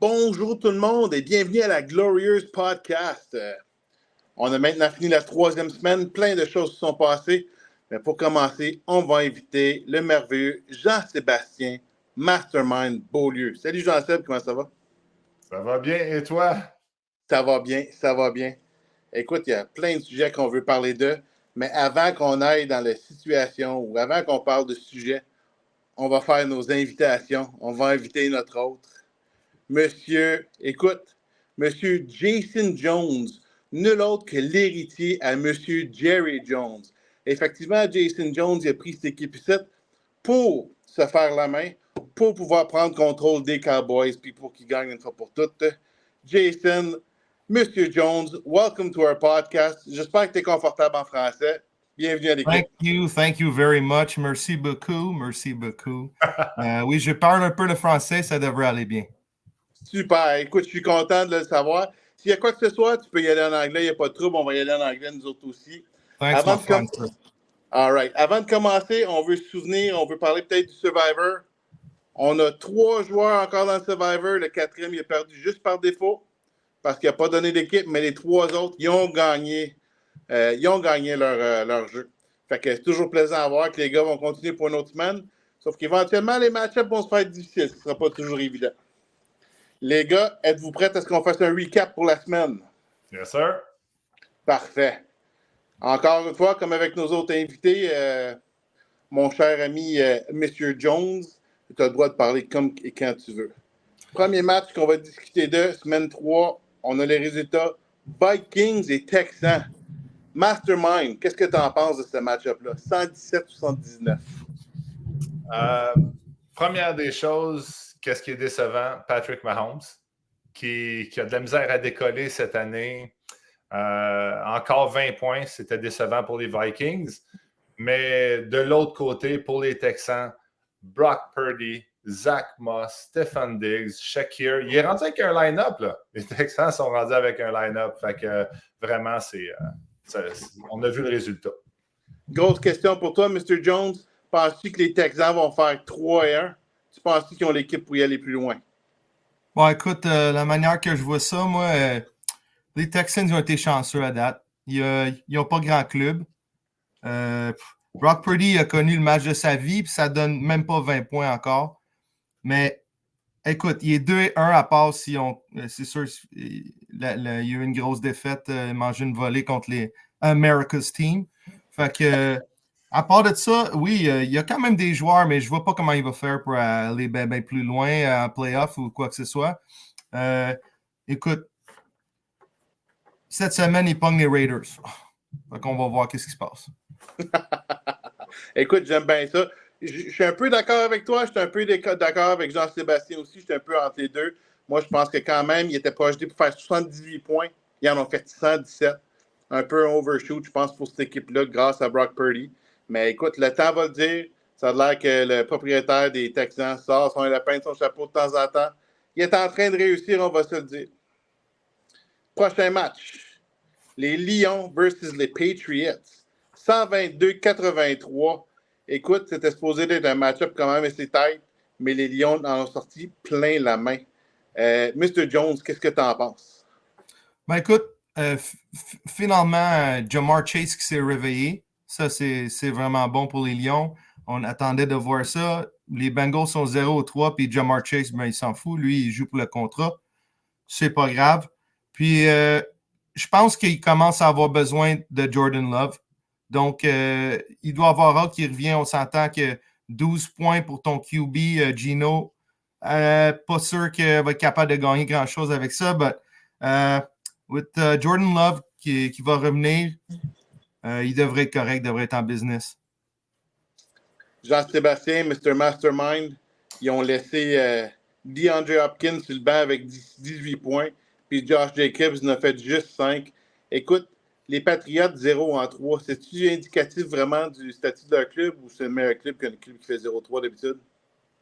Bonjour tout le monde et bienvenue à la Glorious Podcast. On a maintenant fini la 3e semaine, plein de choses se sont passées. Mais pour commencer, on va inviter le merveilleux Jean-Sébastien Mastermind Beaulieu. Salut Jean-Sébastien, comment ça va? Ça va bien, et toi? Ça va bien, ça va bien. Écoute, il y a plein de sujets qu'on veut parler d'eux, mais avant qu'on aille dans la situation ou avant qu'on parle de sujet, on va faire nos invitations. On va inviter notre autre. Monsieur Jason Jones, nul autre que l'héritier à Monsieur Jerry Jones. Effectivement, Jason Jones il a pris cette équipe-ci pour se faire la main, pour pouvoir prendre contrôle des Cowboys, puis pour qu'ils gagnent une fois pour toutes. Jason, Monsieur Jones, welcome to our podcast. J'espère que tu es confortable en français. Bienvenue à l'équipe. Thank you very much. Merci beaucoup. Oui, je parle un peu de français, ça devrait aller bien. Super. Écoute, je suis content de le savoir. S'il y a quoi que ce soit, tu peux y aller en anglais, il n'y a pas de trouble. On va y aller en anglais, nous autres aussi. Thanks, my friend. All right. Avant de commencer, on veut se souvenir, on veut parler peut-être du Survivor. On a 3 joueurs encore dans le Survivor. Le 4e, il a perdu juste par défaut parce qu'il n'a pas donné d'équipe, mais les 3 autres, ils ont gagné. Leur jeu. Fait que c'est toujours plaisant à voir que les gars vont continuer pour une autre semaine. Sauf qu'éventuellement, les match-ups vont se faire difficiles. Ce ne sera pas toujours évident. Les gars, êtes-vous prêts à ce qu'on fasse un recap pour la semaine? Yes, sir. Parfait. Encore une fois, comme avec nos autres invités, mon cher ami Mr. Jones, tu as le droit de parler comme et quand tu veux. Premier match qu'on va discuter de, semaine 3, on a les résultats Vikings et Texans. Mastermind, qu'est-ce que tu en penses de ce match-up-là? 117-79. Première des choses, qu'est-ce qui est décevant? Patrick Mahomes, qui a de la misère à décoller cette année. Encore 20 points, c'était décevant pour les Vikings. Mais de l'autre côté, pour les Texans, Brock Purdy, Zach Moss, Stefon Diggs, Shakir, il est rendu avec un line-up, là. Les Texans sont rendus avec un line-up. Fait que vraiment, on a vu le résultat. Grosse question pour toi, Mr. Jones. Penses-tu que les Texans vont faire 3-1? Tu penses qu'ils ont l'équipe pour y aller plus loin? Bon, écoute, la manière que je vois ça, moi, les Texans ont été chanceux à date. Ils n'ont pas grand club. Brock Purdy a connu le match de sa vie, puis ça donne même pas 20 points encore. Mais écoute, il est 2-1 à part si c'est sûr, il y a eu une grosse défaite, manger une volée contre les America's Team. Fait que, à part de ça, oui, il y a quand même des joueurs, mais je vois pas comment il va faire pour aller bien plus loin en playoff ou quoi que ce soit. Écoute, cette semaine, il pogne les Raiders. Fait qu'on va voir qu'est-ce qui se passe. Écoute, j'aime bien ça. Je suis un peu d'accord avec toi. Je suis un peu d'accord avec Jean-Sébastien aussi. Je suis un peu entre les deux. Moi, je pense que quand même, il était projeté pour faire 78 points. Ils en ont fait 117. Un peu un overshoot, je pense, pour cette équipe-là, grâce à Brock Purdy. Mais écoute, le temps va le dire. Ça a l'air que le propriétaire des Texans sort son lapin de son chapeau de temps en temps. Il est en train de réussir, on va se le dire. Prochain match. Les Lions versus les Patriots. 122-83. Écoute, c'était supposé être un match-up quand même assez tête, mais les Lions en ont sorti plein la main. Mr. Jones, qu'est-ce que tu en penses? Ben écoute, finalement, Ja'Marr Chase qui s'est réveillé. Ça, c'est vraiment bon pour les Lions. On attendait de voir ça. Les Bengals sont 0-3, puis Ja'Marr Chase, ben, il s'en fout. Lui, il joue pour le contrat. C'est pas grave. Puis, je pense qu'il commence à avoir besoin de Jordan Love. Donc, il doit avoir hâte qu'il revient. On s'entend que 12 points pour ton QB, Gino. Pas sûr qu'il va être capable de gagner grand-chose avec ça. Mais with Jordan Love qui va revenir, il devrait être correct, devrait être en business. Jean-Sébastien, Mr. Mastermind, ils ont laissé DeAndre Hopkins sur le banc avec 18 points. Puis Josh Jacobs en a fait juste 5. Écoute, les Patriots 0-3, c'est-tu indicatif vraiment du statut de leur club ou c'est le meilleur club qu'un club qui fait 0-3 d'habitude?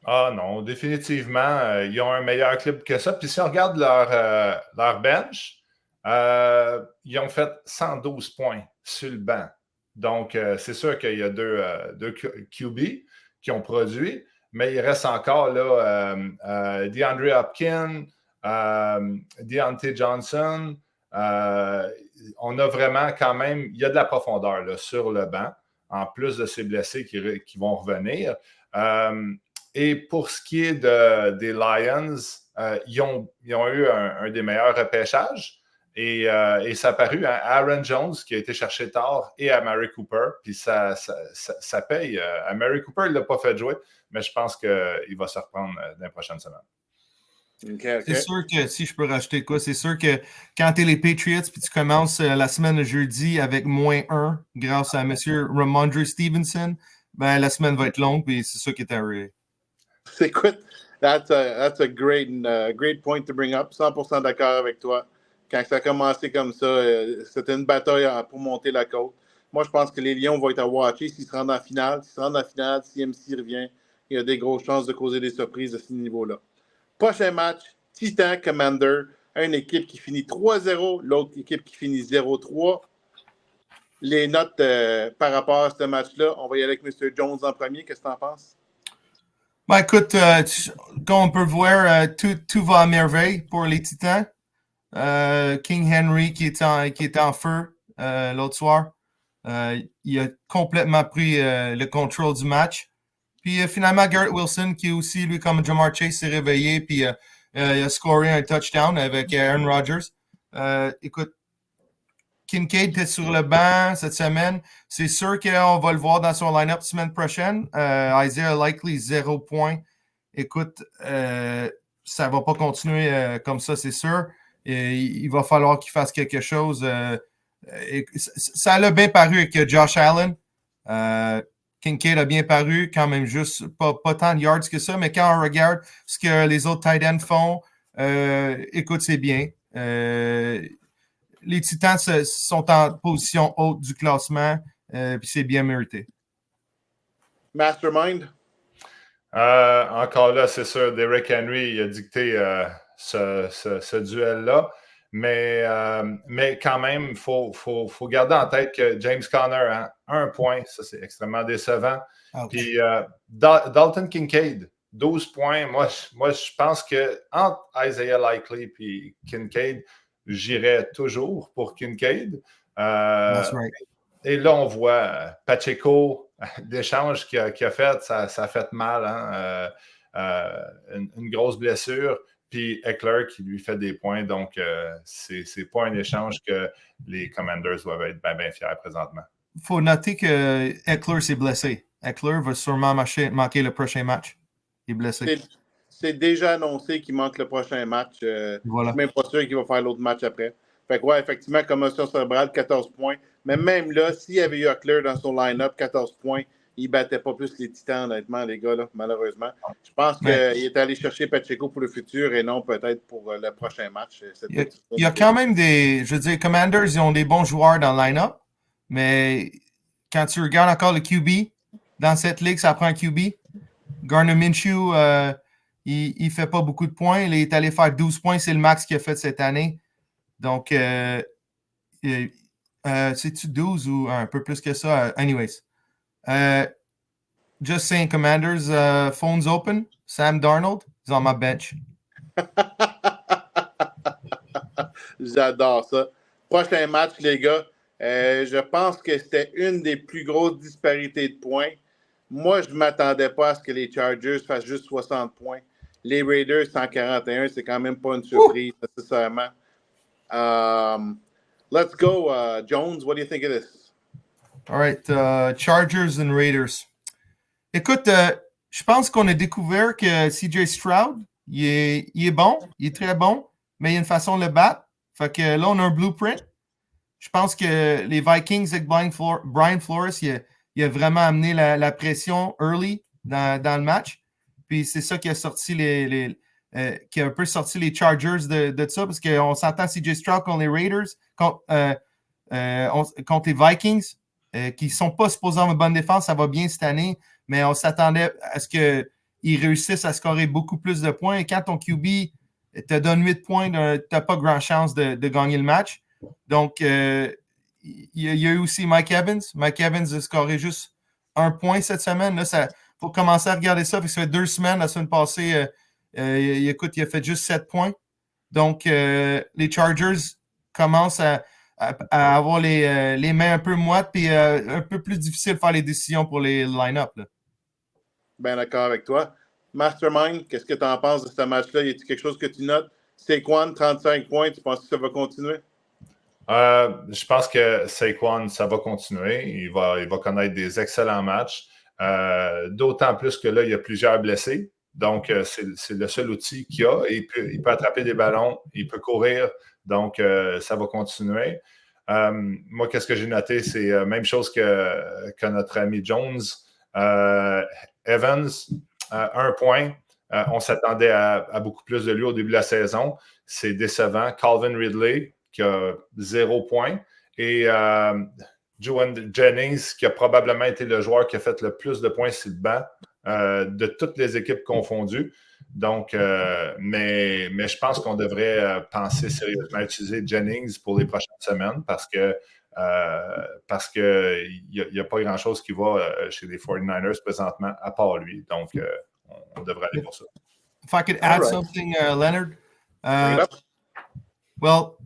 Ah non, définitivement, ils ont un meilleur club que ça. Puis si on regarde leur bench, ils ont fait 112 points sur le banc. Donc, c'est sûr qu'il y a deux QB qui ont produit, mais il reste encore là DeAndre Hopkins, Deontay Johnson. On a vraiment quand même, il y a de la profondeur là, sur le banc, en plus de ces blessés qui vont revenir. Et pour ce qui est des Lions, ils ont eu un des meilleurs repêchages. Et ça a paru à Aaron Jones qui a été cherché tard et à Mary Cooper. Puis ça paye. À Mary Cooper, il ne l'a pas fait jouer, mais je pense qu'il va se reprendre dans les prochaines semaines. Okay. C'est sûr que, si je peux rajouter quoi, c'est sûr que quand tu es les Patriots puis tu commences la semaine de jeudi avec -1 grâce à M. Ramondre Stevenson, ben la semaine va être longue puis c'est ça qui est arrivé. Écoute, that's a great point to bring up. 100% d'accord avec toi. Quand ça a commencé comme ça, c'était une bataille pour monter la côte. Moi, je pense que les Lions vont être à watcher s'ils se rendent en finale. S'ils se rendent en finale, si MC revient, il y a des grosses chances de causer des surprises à ce niveau-là. Prochain match, Titan Commander. Une équipe qui finit 3-0, l'autre équipe qui finit 0-3. Les notes par rapport à ce match-là, on va y aller avec M. Jones en premier. Qu'est-ce que tu en penses? Ben écoute, comme on peut voir, tout va à merveille pour les Titans. King Henry qui est en feu l'autre soir. Il a complètement pris le contrôle du match. Puis finalement, Garrett Wilson, qui est aussi, lui, comme Ja'Marr Chase, s'est réveillé, puis il a scoré un touchdown avec Aaron Rodgers. Écoute, Kincaid était sur le banc cette semaine. C'est sûr qu'on va le voir dans son line-up semaine prochaine. Isaiah Likely, 0 points. Écoute, ça ne va pas continuer comme ça, c'est sûr. Et il va falloir qu'il fasse quelque chose. Ça a bien paru avec Josh Allen. Kincaid a bien paru, quand même juste pas tant de yards que ça, mais quand on regarde ce que les autres tight ends font, écoute, c'est bien. Les Titans sont en position haute du classement, puis c'est bien mérité. Mastermind? Encore là, c'est sûr, Derrick Henry il a dicté ce duel-là. Mais quand même, il faut garder en tête que James Conner, hein, 1 point, ça c'est extrêmement décevant. Puis Dalton Kincaid, 12 points. Moi, je pense que entre Isaiah Likely et Kincaid, j'irais toujours pour Kincaid. That's right. Et là, on voit Pacheco, l'échange qu'il a fait, ça a fait mal. Hein, une grosse blessure. Puis Eckler qui lui fait des points. Donc, c'est pas un échange que les Commanders doivent être bien fiers présentement. Il faut noter que Eckler s'est blessé. Eckler va sûrement manquer le prochain match. Il est blessé. C'est déjà annoncé qu'il manque le prochain match. Voilà. Je suis même pas sûr qu'il va faire l'autre match après. Fait que, ouais, effectivement, commotion cérébrale, 14 points. Mais même là, s'il y avait eu Eckler dans son line-up, 14 points, il ne battait pas plus les Titans, honnêtement, les gars, là, malheureusement. Je pense qu'il est allé chercher Pacheco pour le futur et non peut-être pour le prochain match. Il y a quand même je veux dire, Commanders, ils ont des bons joueurs dans le line-up, mais quand tu regardes encore le QB, dans cette ligue, ça prend un QB. Gardner Minshew, il ne fait pas beaucoup de points. Il est allé faire 12 points, c'est le max qu'il a fait cette année. Donc, c'est-tu 12 ou un peu plus que ça? Anyways. Just saying, Commanders, phones open. Sam Darnold is on my bench. J'adore ça. Prochain match, les gars. Je pense que c'était une des plus grosses disparités de points. Moi, je ne m'attendais pas à ce que les Chargers fassent juste 60 points. Les Raiders, 141, c'est quand même pas une surprise, nécessairement. Let's go, Jones. What do you think of this? All right, Chargers and Raiders. Écoute, je pense qu'on a découvert que CJ Stroud, il est bon, il est très bon, mais il y a une façon de le battre. Fait que là, on a un blueprint. Je pense que les Vikings avec Brian Flores, il a vraiment amené la pression early dans le match. Puis c'est ça qui a sorti qui a un peu sorti les Chargers de ça, parce qu'on s'entend CJ Stroud contre les Raiders, contre les Vikings, qui ne sont pas supposés avoir une bonne défense. Ça va bien cette année, mais on s'attendait à ce qu'ils réussissent à scorer beaucoup plus de points. Et quand ton QB te donne 8 points, tu n'as pas grand chance de gagner le match. Donc, il y a eu aussi Mike Evans. Mike Evans a scoré juste 1 point cette semaine. Là, il faut commencer à regarder ça, parce que ça fait 2 semaines. La semaine passée, écoute, il a fait juste 7 points. Donc, les Chargers commencent à avoir les mains un peu moites et un peu plus difficile de faire les décisions pour les line-up. Bien d'accord avec toi. Mastermind, qu'est-ce que tu en penses de ce match-là? Y a-t-il quelque chose que tu notes? Saquon, 35 points, tu penses que ça va continuer? Je pense que Saquon, ça va continuer. Il va connaître des excellents matchs. D'autant plus que là, il y a plusieurs blessés. Donc, c'est le seul outil qu'il a. Il peut attraper des ballons, il peut courir. Donc, ça va continuer. Moi, qu'est-ce que j'ai noté? C'est même chose que notre ami Jones. Evans, 1 point. On s'attendait à beaucoup plus de lui au début de la saison. C'est décevant. Calvin Ridley, qui a 0 point. Et Juwan Jennings, qui a probablement été le joueur qui a fait le plus de points sur le banc de toutes les équipes confondues. Donc, mais je pense qu'on devrait penser sérieusement à utiliser Jennings pour les prochaines semaines parce que il n'y a pas grand-chose qui va chez les 49ers présentement, à part lui. Donc, on devrait aller pour ça. If I could add something, Leonard. Well,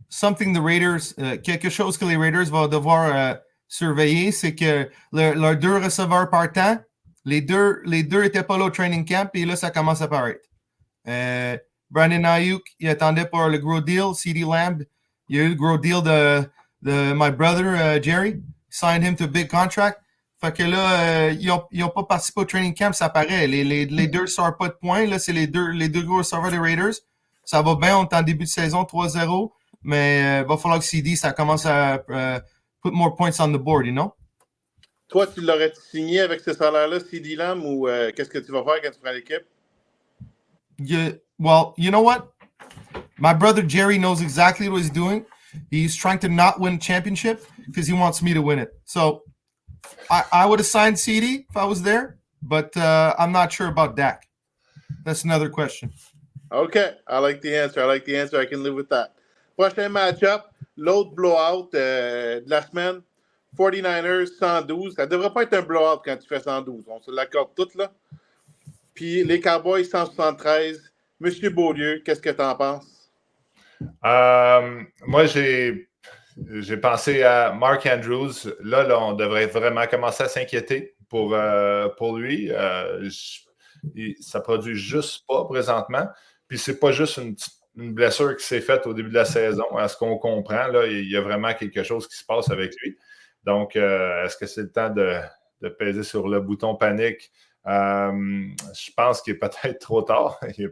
something the Raiders, quelque chose que les Raiders vont devoir surveiller, c'est que leurs 2 receveurs partants, les deux n'étaient pas là au training camp et là, ça commence à paraître. Brandon Ayuk, il attendait pour le gros deal. CeeDee Lamb, il y a eu le gros deal de my brother, Jerry. Signed him to a big contract. Fait que là, ils n'ont pas participé au training camp, ça paraît. Les deux ne sortent pas de points. Là, c'est les deux gros serveurs des Raiders. Ça va bien, on est en début de saison 3-0. Mais il va falloir que CD, ça commence à put more points on the board, you know? Toi, tu l'aurais signé avec ce salaire-là, CeeDee Lamb, ou qu'est-ce que tu vas faire quand tu prends l'équipe? Well, you know what? My brother Jerry knows exactly what he's doing. He's trying to not win championship because he wants me to win it. So I would have signed CD if I was there, but I'm not sure about Dak. That's another question. Okay, I like the answer. I can live with that. Prochain match-up, l'autre blowout de la semaine, 49ers 112. Ça ne devrait pas être un blowout quand tu fais 112. On se l'accorde toutes, là. Puis les Cowboys 173. Monsieur Beaulieu, qu'est-ce que tu en penses? Moi, j'ai pensé à Mark Andrews. Là, on devrait vraiment commencer à s'inquiéter pour lui. Ça ne produit juste pas présentement. Puis c'est pas juste une blessure qui s'est faite au début de la saison. À ce qu'on comprend, là, il y a vraiment quelque chose qui se passe avec lui. Donc, est-ce que c'est le temps de peser sur le bouton panique? Je pense qu'il est peut-être trop tard. Il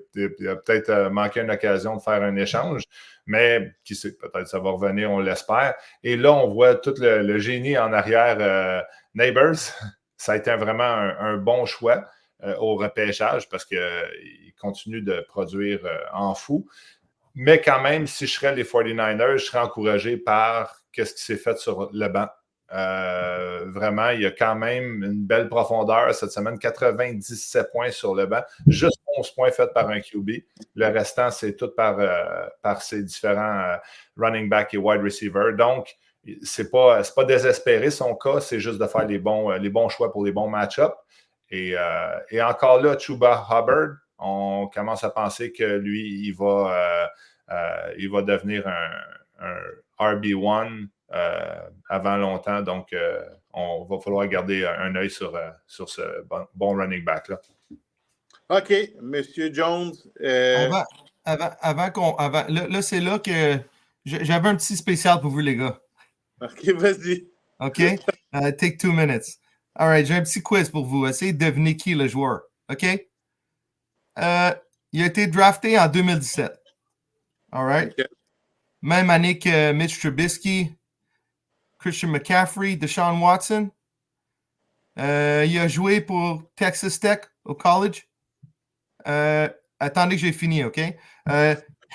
a peut-être manqué une occasion de faire un échange, mais qui sait, peut-être ça va revenir, on l'espère. Et là, on voit tout le génie en arrière. Neighbors, ça a été vraiment un bon choix au repêchage parce qu'il continue de produire en fou. Mais quand même, si je serais les 49ers, je serais encouragé par ce qui s'est fait sur le banc. Vraiment, il y a quand même une belle profondeur cette semaine, 97 points sur le banc, juste 11 points faits par un QB. Le restant, c'est tout par ces différents running back et wide receiver. Donc, c'est pas désespéré son cas, c'est juste de faire les bons choix pour les bons match-ups. Et encore là, Chuba Hubbard, on commence à penser que lui, il va devenir un RB1 avant longtemps. Donc, on va falloir garder un œil sur ce bon running back-là. OK. Monsieur Jones. Là, c'est là que j'avais un petit spécial pour vous, les gars. OK, vas-y. OK? Take 2 minutes. All right, j'ai un petit quiz pour vous. Essayez de deviner qui est le joueur. OK? Il a été drafté en 2017. All right? Okay. Même année que Mitch Trubisky, Christian McCaffrey, Deshaun Watson. Il a joué pour Texas Tech au college. Attendez que j'ai fini, OK?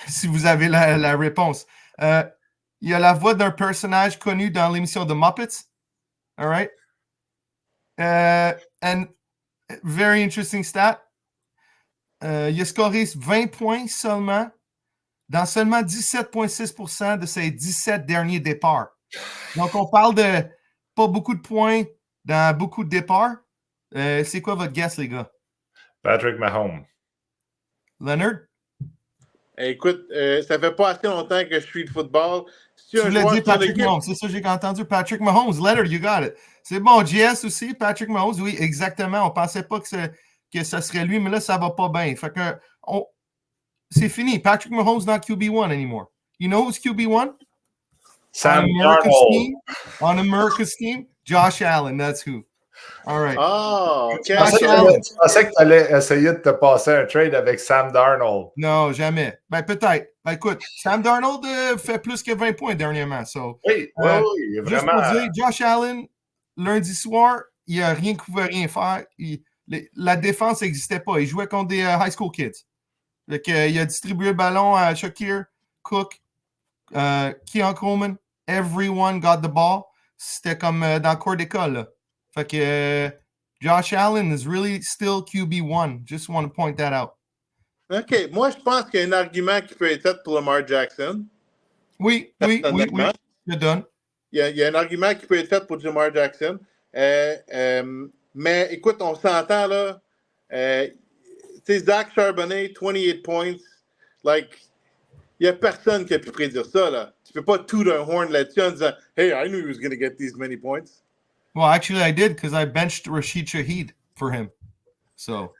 Si vous avez la réponse. Il a la voix d'un personnage connu dans l'émission The Muppets. All right? And very interesting stat. Il a scoré 20 points seulement dans seulement 17,6% de ses 17 derniers départs. Donc, on parle de pas beaucoup de points dans beaucoup de départs. C'est quoi votre guess, les gars? Patrick Mahomes. Leonard? Écoute, ça fait pas assez longtemps que je suis de football. Si Tu l'as dit, Patrick Mahomes. C'est ça que j'ai entendu. Patrick Mahomes, letter, you got it. C'est bon, JS aussi, Patrick Mahomes, oui, exactement. On pensait pas que ça serait lui, mais là, ça va pas bien. Fait que c'est fini. Patrick Mahomes not QB1 anymore. You know who's QB1? Sam Darnold. On America's team, Josh Allen, that's who. All right. Ah, OK. Je pensais que tu allais essayer de te passer un trade avec Sam Darnold. Non, jamais. Ben, peut-être. Ben, écoute, Sam Darnold fait plus que 20 points dernièrement. So, oui, oui, juste vraiment. pour dire, Josh Allen, lundi soir, il n'a rien qu'il pouvait rien faire. La défense n'existait pas. Il jouait contre des high school kids. Donc, il a distribué le ballon à Shakir, Cook, Keon Coleman. Everyone got the ball. C'était comme dans le cours d'école, là. Fait que Josh Allen is really still QB1. Just want to point that out. OK. Moi, je pense qu'il y a un argument qui peut être fait pour Lamar Jackson. Oui. Je donne. Il y a un argument qui peut être fait pour Lamar Jackson. Mais écoute, on s'entend là. Tu sais, Zach Charbonnet, 28 points. Like, il n'y a personne qui a pu prédire ça, là. Tu ne peux pas tout d'un horn là-dessus en disant « Hey, I knew he was going to get these many points. » Well, actually, I did because I benched Rashid Shaheed for him. So,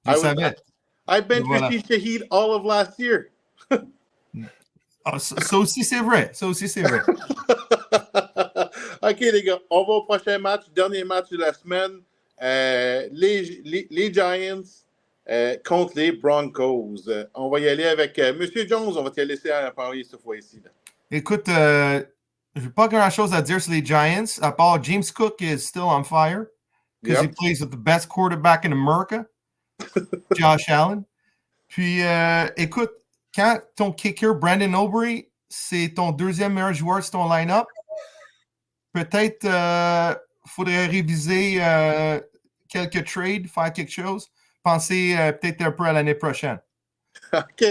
I benched Rashid Shaheed all of last year. Ça aussi, c'est vrai. OK, les gars, on va au prochain match. Dernier match de la semaine. Les Giants contre les Broncos. On va y aller avec Monsieur Jones. On va te laisser parler cette fois-ci. Écoute, je n'ai pas grand-chose à dire sur les Giants, à part James Cook is still on fire because he plays with the best quarterback in America, Josh Allen. Puis, écoute, quand ton kicker, Brandon Aubrey, c'est ton deuxième meilleur joueur sur ton line-up, peut-être faudrait réviser quelques trades, faire quelque chose, penser peut-être un peu à l'année prochaine. OK.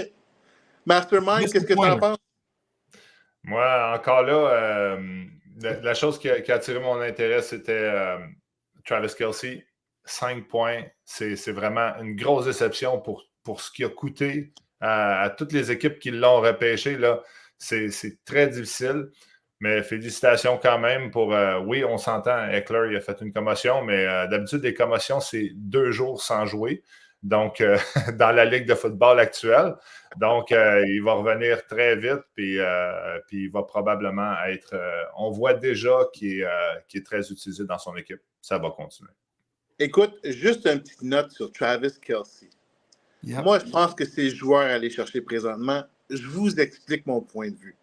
Mastermind, qu'est-ce que tu en penses? Moi, encore là, la chose qui a attiré mon intérêt, c'était Travis Kelce. 5 points. C'est vraiment une grosse déception pour ce qui a coûté à toutes les équipes qui l'ont repêché. Là. C'est très difficile. Mais félicitations quand même pour... oui, on s'entend, Eckler, il a fait une commotion, mais d'habitude, les commotions, c'est 2 jours sans jouer. Donc, dans la Ligue de football actuelle. Donc, il va revenir très vite, puis il va probablement être... on voit déjà qu'il est très utilisé dans son équipe. Ça va continuer. Écoute, juste une petite note sur Travis Kelce. Yep. Moi, je pense que c'est le joueur à aller chercher présentement. Je vous explique mon point de vue.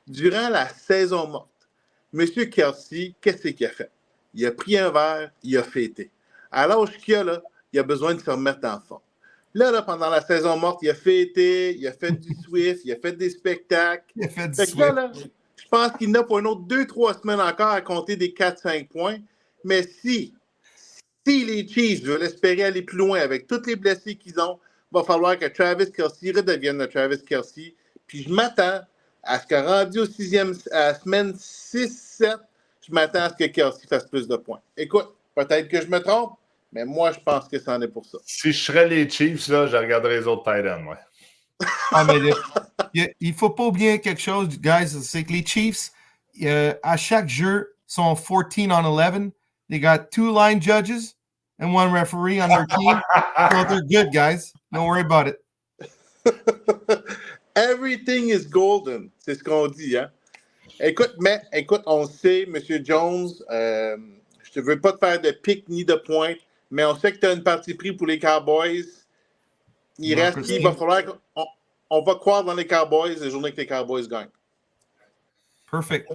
Durant la saison morte, M. Kelce, qu'est-ce qu'il a fait? Il a pris un verre, il a fêté. À l'âge qu'il a, là, il a besoin de se remettre en forme. Là, pendant la saison morte, il a fêté, il a fait du Swift, il a fait des spectacles. Il a fait du Swift. Là, je pense qu'il n'a pour une autre 2-3 semaines encore à compter des 4-5 points. Mais si les Chiefs veulent espérer aller plus loin avec tous les blessés qu'ils ont, il va falloir que Travis Kelce redevienne le Travis Kelce. Puis je m'attends à ce que rendu au à la semaine 6-7, je m'attends à ce que Kelce fasse plus de points. Écoute, peut-être que je me trompe, mais moi, je pense que c'en est pour ça. Si je serais les Chiefs, là, je regarderais les autres tight ends, ouais. Il ne faut pas oublier quelque chose, guys, c'est que les Chiefs, à chaque jeu, sont 14 on 11. They got 2 line judges and 1 referee on their team. So they're good, guys. Don't worry about it. Everything is golden, c'est ce qu'on dit, hein? Écoute, on sait, M. Jones, je ne veux pas te faire de pique ni de pointe, mais on sait que tu as une partie prise pour les Cowboys. Il va falloir qu'on va croire dans les Cowboys les journées que les Cowboys gagnent. Perfect.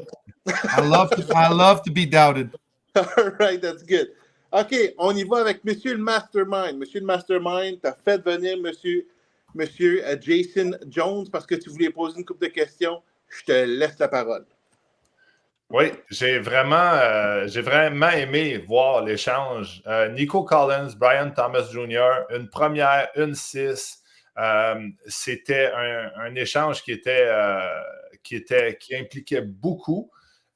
I love to be doubted. All right, that's good. OK, on y va avec Monsieur le Mastermind. Monsieur le Mastermind, tu as fait venir Monsieur Jason Jones parce que tu voulais poser une couple de questions. Je te laisse la parole. Oui, j'ai vraiment aimé voir l'échange. Nico Collins, Brian Thomas Jr., une première, une 6. C'était un échange qui impliquait beaucoup.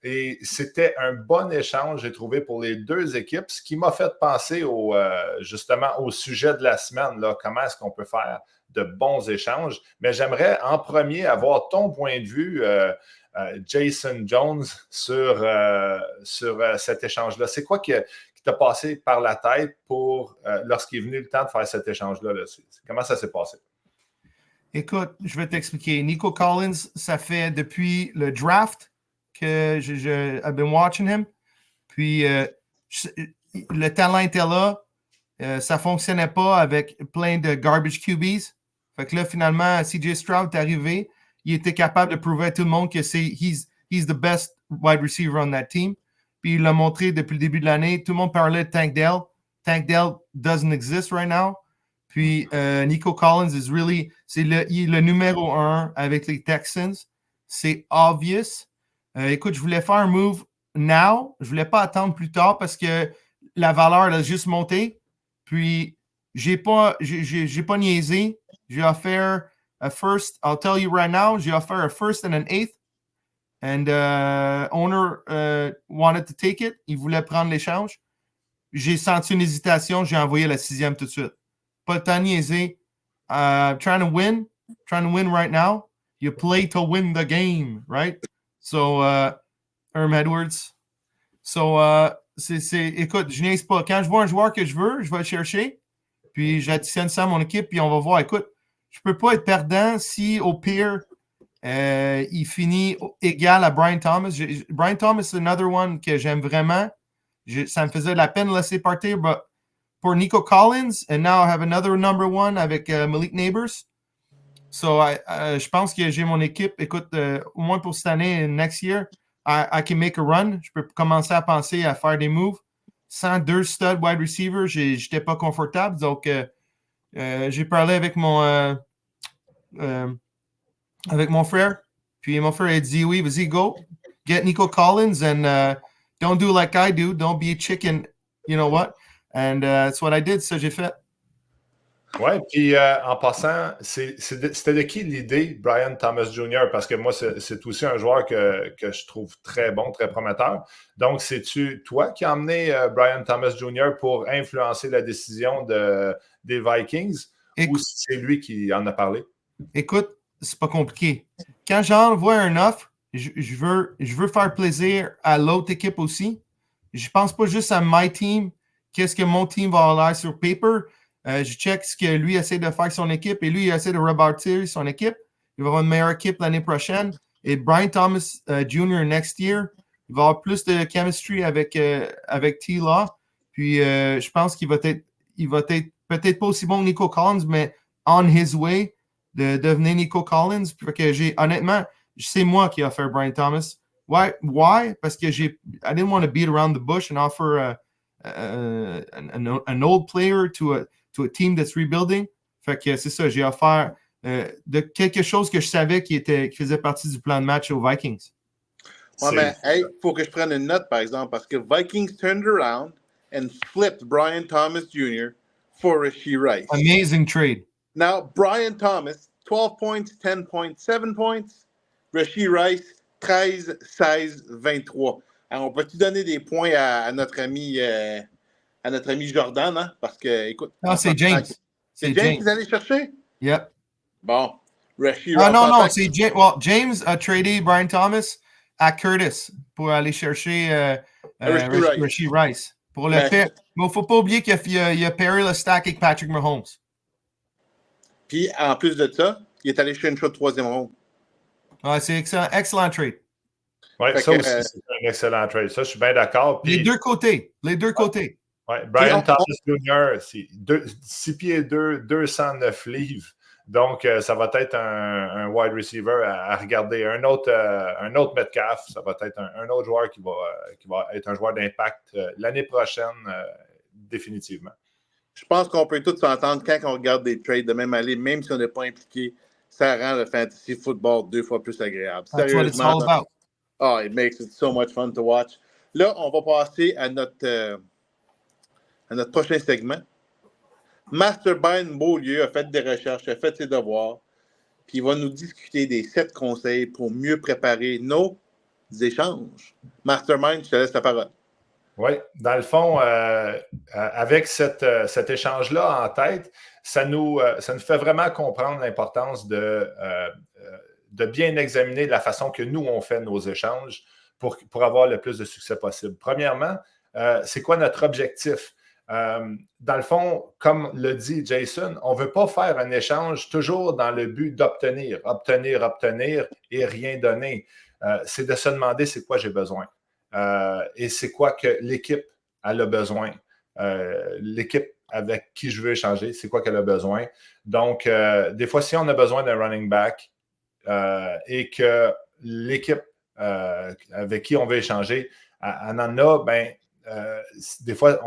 Et c'était un bon échange, j'ai trouvé, pour les deux équipes, ce qui m'a fait penser justement au sujet de la semaine, là, comment est-ce qu'on peut faire de bons échanges. Mais j'aimerais en premier avoir ton point de vue, Jason Jones, sur cet échange-là. C'est quoi qui t'a passé par la tête pour lorsqu'il est venu le temps de faire cet échange-là? Là? Comment ça s'est passé? Écoute, je vais t'expliquer. Nico Collins, ça fait depuis le draft que I've been watching him. Puis, le talent était là. Ça ne fonctionnait pas avec plein de garbage QBs. Fait que là, finalement, CJ Stroud est arrivé. Il était capable de prouver à tout le monde que he's the best wide receiver on that team. Puis, il l'a montré depuis le début de l'année. Tout le monde parlait de Tank Dell. Tank Dell doesn't exist right now. Puis, Nico Collins il est le numéro 1 avec les Texans. C'est obvious. Écoute, je voulais faire un move now. Je ne voulais pas attendre plus tard parce que la valeur elle a juste monté. Puis, j'ai pas niaisé. J'ai offert a first. I'll tell you right now, j'ai offert a first and an eighth. And owner wanted to take it. Il voulait prendre l'échange. J'ai senti une hésitation. J'ai envoyé la 6e tout de suite. Pas le temps de niaiser. Trying to win right now. You play to win the game, right? So, Herm Edwards. So, écoute, je niaise pas. Quand je vois un joueur que je veux, je vais le chercher. Puis, j'additionne ça à mon équipe. Puis, on va voir. Écoute, je peux pas être perdant si, au pire, il finit égal à Brian Thomas. Brian Thomas, c'est another one que j'aime vraiment. Ça me faisait de la peine de laisser partir, but pour Nico Collins, and now I have another number 1 avec Malik Neighbors. So, je pense que j'ai mon équipe. Écoute, au moins pour cette année, next year, I can make a run. Je peux commencer à penser à faire des moves. Sans 2 stud wide receivers, j'étais pas confortable. Donc, j'ai parlé avec mon frère. Puis mon frère a dit, oui, vas-y, go. Get Nico Collins and don't do like I do. Don't be a chicken. You know what? And that's what I did. Ça, j'ai fait. Oui, puis en passant, c'était de qui l'idée, Brian Thomas Jr.? Parce que moi, c'est aussi un joueur que je trouve très bon, très prometteur. Donc, c'est-tu toi qui as emmené Brian Thomas Jr. pour influencer la décision des Vikings ou c'est lui qui en a parlé? Écoute, c'est pas compliqué. Quand j'envoie un offre, je veux faire plaisir à l'autre équipe aussi. Je pense pas juste à my team, qu'est-ce que mon team va avoir sur paper. Je check ce que lui essaie de faire avec son équipe et lui, il essaie de rebâtir son équipe. Il va avoir une meilleure équipe l'année prochaine. Et Brian Thomas Jr. next year, il va avoir plus de chemistry avec T-Law. Puis, je pense qu'il va être peut-être pas aussi bon que Nico Collins, mais on his way de devenir Nico Collins. Puis honnêtement, c'est moi qui ai offert Brian Thomas. Why? Parce que I didn't want to beat around the bush and offer an old player to a team that's rebuilding. Fait que c'est ça, j'ai offert de quelque chose que je savais qui faisait partie du plan de match aux Vikings. Ouais, mais il faut que je prenne une note, par exemple, parce que Vikings turned around and flipped Brian Thomas Jr. for Rashee Rice. Amazing trade. Now, Brian Thomas, 12 points, 10 points, 7 points. Rashee Rice, 13, 16, 23. Alors, on peut-tu donner des points à notre ami Jordan, hein? Parce que, écoute. Non, c'est James. C'est James qu'ils allaient chercher? Yep. Bon. Rashee Rice. Non, c'est James. Well, James a tradé Brian Thomas à Curtis pour aller chercher Rashee Rice. Pour le pair. Mais il ne faut pas oublier qu'il a pairé le stack avec Patrick Mahomes. Puis, en plus de ça, il est allé chercher une choix de 3e ronde. Ouais, c'est excellent trade. Oui, ça aussi, c'est un excellent trade. Ça, je suis bien d'accord. Puis, les deux côtés. Ouais, Brian Thomas Jr., c'est 6 pieds 2, 209 livres. Donc, ça va être un wide receiver à regarder. Un autre Metcalf, ça va être un autre joueur qui va être un joueur d'impact l'année prochaine, définitivement. Je pense qu'on peut tous s'entendre quand on regarde des trades de même allée, même si on n'est pas impliqué, ça rend le fantasy football 2 fois plus agréable. That's what it's all about. Oh, it makes it so much fun to watch. Là, on va passer à notre prochain segment. Mastermind Beaulieu a fait des recherches, a fait ses devoirs, puis il va nous discuter des 7 conseils pour mieux préparer nos échanges. Mastermind, je te laisse la parole. Oui, dans le fond, avec cet échange-là en tête, ça nous fait vraiment comprendre l'importance de bien examiner la façon que nous, on fait nos échanges pour avoir le plus de succès possible. Premièrement, c'est quoi notre objectif? Dans le fond, comme le dit Jason, on ne veut pas faire un échange toujours dans le but d'obtenir, obtenir, obtenir et rien donner. C'est de se demander c'est quoi j'ai besoin. Et c'est quoi que l'équipe elle a besoin. L'équipe avec qui je veux échanger, c'est quoi qu'elle a besoin. Donc, des fois, si on a besoin d'un running back et que l'équipe avec qui on veut échanger, elle en a, ben, des fois,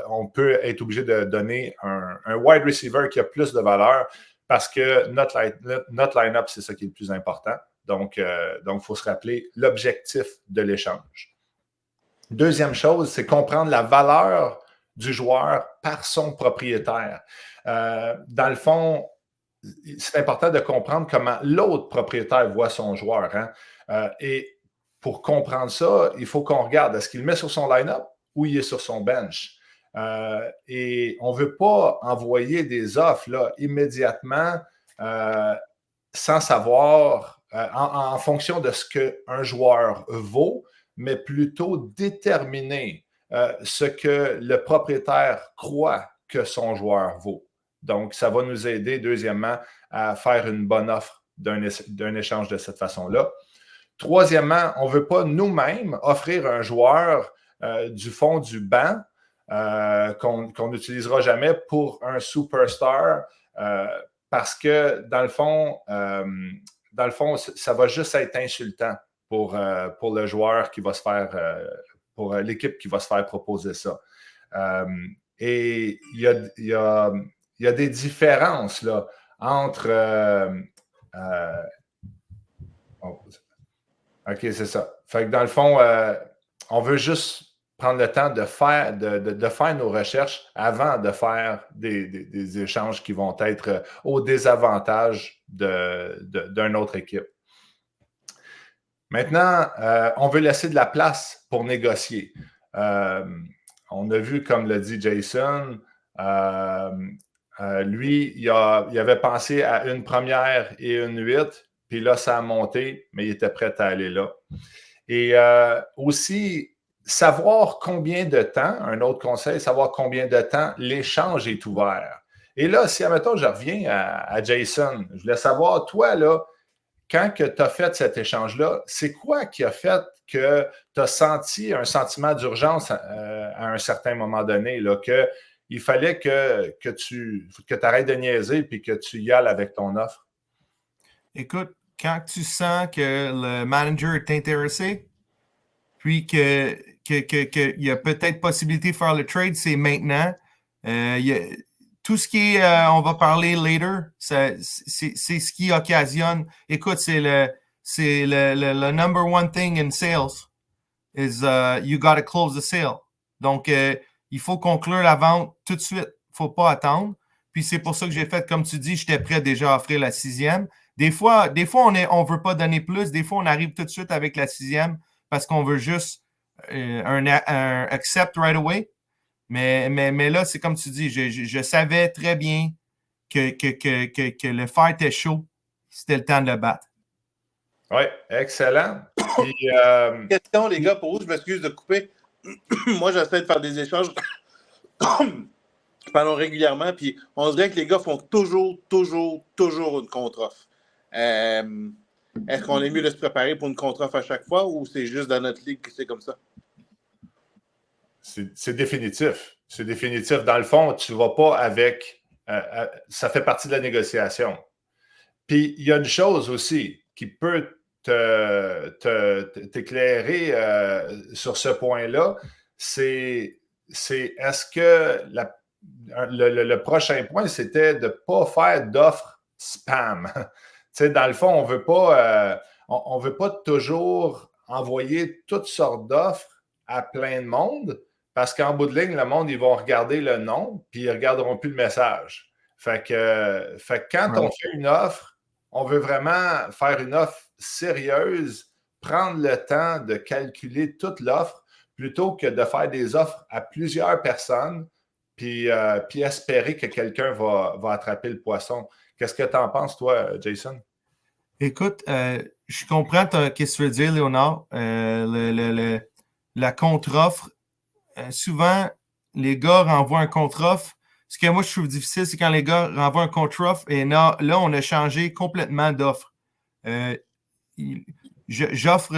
on peut être obligé de donner un wide receiver qui a plus de valeur parce que notre line-up, c'est ça qui est le plus important. Donc, il faut se rappeler l'objectif de l'échange. Deuxième chose, c'est comprendre la valeur du joueur par son propriétaire. Dans le fond, c'est important de comprendre comment l'autre propriétaire voit son joueur. Hein? Et pour comprendre ça, il faut qu'on regarde, est-ce qu'il le met sur son line-up ou il est sur son bench? Et on ne veut pas envoyer des offres là, immédiatement sans savoir, en fonction de ce qu'un joueur vaut, mais plutôt déterminer ce que le propriétaire croit que son joueur vaut. Donc, ça va nous aider, deuxièmement, à faire une bonne offre d'un échange de cette façon-là. Troisièmement, on ne veut pas nous-mêmes offrir un joueur du fond du banc qu'on n'utilisera jamais pour un superstar parce que, dans le fond, ça va juste être insultant pour le joueur qui va se faire, pour l'équipe qui va se faire proposer ça. Et il y a des différences là, entre... OK, c'est ça. Fait que dans le fond, on veut juste prendre le temps de faire nos recherches avant de faire des échanges qui vont être au désavantage d'une autre équipe. Maintenant, on veut laisser de la place pour négocier. On a vu, comme l'a dit Jason, lui, il avait pensé à une première et une 8, puis là, ça a monté, mais il était prêt à aller là. Et aussi, savoir combien de temps, un autre conseil, savoir combien de temps l'échange est ouvert. Et là, si, admettons, je reviens à Jason, je voulais savoir, toi, là, quand tu as fait cet échange-là, c'est quoi qui a fait que tu as senti un sentiment d'urgence à un certain moment donné, là, qu'il fallait que tu arrêtes de niaiser et que tu y ailles avec ton offre? Écoute, quand tu sens que le manager est intéressé, puis qu'il y a peut-être possibilité de faire le trade, c'est maintenant. Tout ce qui est, on va parler later, c'est ce qui occasionne. Écoute, c'est le number one thing in sales is you got to close the sale. Donc, il faut conclure la vente tout de suite. Il ne faut pas attendre. Puis c'est pour ça que j'ai fait, comme tu dis, j'étais prêt déjà à offrir la 6e. Des fois, on ne veut pas donner plus. Des fois, on arrive tout de suite avec la 6e parce qu'on veut juste un accept right away. Mais là, c'est comme tu dis, je savais très bien que le fer était chaud. C'était le temps de le battre. Oui, excellent. Puis, question, les gars, pour vous, je m'excuse de couper. Moi, j'essaie de faire des échanges régulièrement, puis on dirait que les gars font toujours une contre-offre. Est-ce qu'on est mieux de se préparer pour une contre-offre à chaque fois ou c'est juste dans notre ligue que c'est comme ça? C'est définitif. C'est définitif. Dans le fond, tu ne vas pas avec... ça fait partie de la négociation. Puis, il y a une chose aussi qui peut t'éclairer sur ce point-là, c'est est-ce que le prochain point, c'était de ne pas faire d'offres spam. Dans le fond, on ne veut pas toujours envoyer toutes sortes d'offres à plein de monde parce qu'en bout de ligne, le monde, ils vont regarder le nom puis ils ne regarderont plus le message. Fait que quand on fait une offre, on veut vraiment faire une offre sérieuse, prendre le temps de calculer toute l'offre plutôt que de faire des offres à plusieurs personnes puis espérer que quelqu'un va attraper le poisson. Qu'est-ce que tu en penses, toi, Jason? Écoute, je comprends ce que tu veux dire, Léonard. La contre-offre, souvent, les gars renvoient un contre-offre. Ce que moi, je trouve difficile, c'est quand les gars renvoient un contre-offre et là, on a changé complètement d'offre. J'offre,